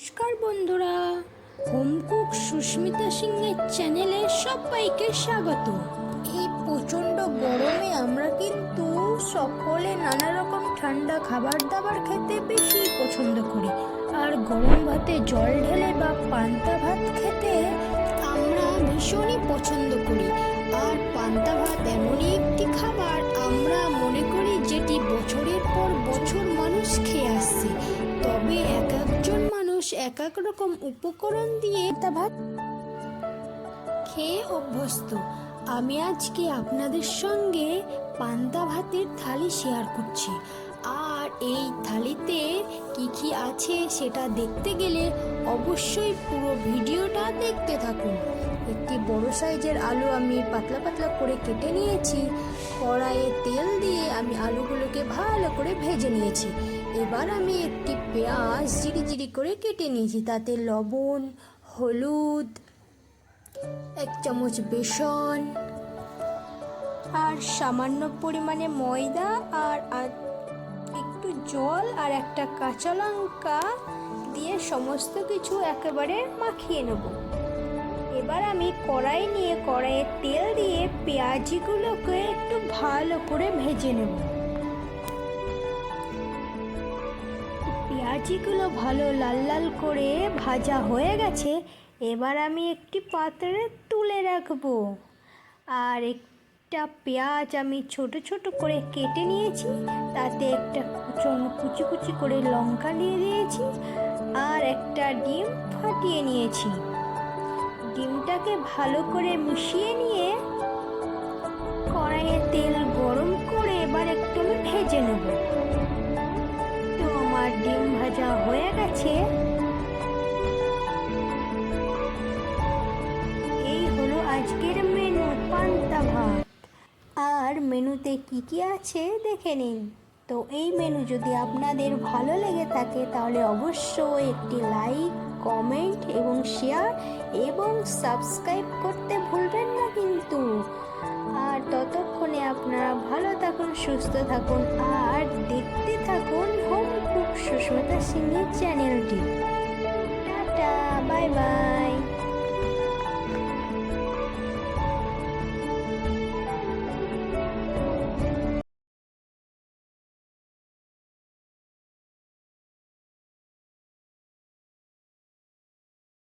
নমস্কার বন্ধুরা, home cook Susmita সিংয়ের চ্যানেলে সবাইকে স্বাগত। এই প্রচণ্ড গরমে আমরা কিন্তু সকলে নানা রকম ঠান্ডা খাবার দাবার খেতে বেশি পছন্দ করি। আর গরম ভাতে জল ঢেলে বা পান্তা ভাত খেতে আমরা ভীষণই পছন্দ করি। আর পান্তা ভাত এমনই একটি খাবার আমরা মনে করি যেটি বছরের পর বছর মানুষ খেয়ে আসছে। তবে এক একজন মানুষ এক এক রকম উপকরণ দিয়ে পান্তা ভাত খেয়ে অভ্যস্ত। আমি আজকে আপনাদের সঙ্গে পান্তা ভাতের থালি শেয়ার করছি। আর এই থালিতে কি কি আছে সেটা দেখতে গেলে অবশ্যই পুরো ভিডিওটা দেখতে থাকুন। একটি বড় সাইজের আলু আমি পাতলা পাতলা করে কেটে নিয়েছি। কড়াইয়ে তেল দিয়ে আমি আলুগুলোকে ভালো করে ভেজে নিয়েছি। এবার আমি একটি পেঁয়াজ জিরি জিরি করে কেটে নিয়েছি। তাতে লবণ, হলুদ, 1 চামচ বেসন আর সামান্য পরিমাণে ময়দা আর একটু জল আর একটা কাঁচা লঙ্কা দিয়ে সমস্ত কিছু একেবারে মাখিয়ে নেব। এবার আমি কড়াই নিয়ে কড়াইয়ে তেল দিয়ে পেঁয়াজিগুলোকে একটু ভালো করে ভেজে নেব। পেঁয়াজিগুলো ভালো লাল লাল করে ভাজা হয়ে গেছে। এবার আমি একটি পাত্রে তুলে রাখবো। আর একটা পেঁয়াজ আমি ছোট ছোট করে কেটে নিয়েছি। তাতে একটা কুচি কুচি করে লঙ্কা দিয়ে দিয়েছি আর একটা ডিম ফাটিয়ে নিয়েছি। ডিমটাকে ভালো করে মিশিয়ে নিয়ে কড়াইয়ে তেল গরম করে এবার একটু আমি ভেজে নেব। তো আমার ডিম ভাজা হয়ে গেছে। এই হলো আজকের মেনু, পান্তা ভাত। আর মেনুতে কি কি আছে দেখে নিন। তো এই মেনু যদি আপনাদের ভালো লেগে থাকে তাহলে অবশ্যই একটি লাইক, কমেন্ট এবং শেয়ার এবং সাবস্ক্রাইব করতে ভুলবেন না কিন্তু। আর ততক্ষণে আপনারা ভালো থাকুন, সুস্থ থাকুন আর দেখতে থাকুন হোম কুক সুস্মিতা সিংয়ের চ্যানেলটি। Tata, bye bye.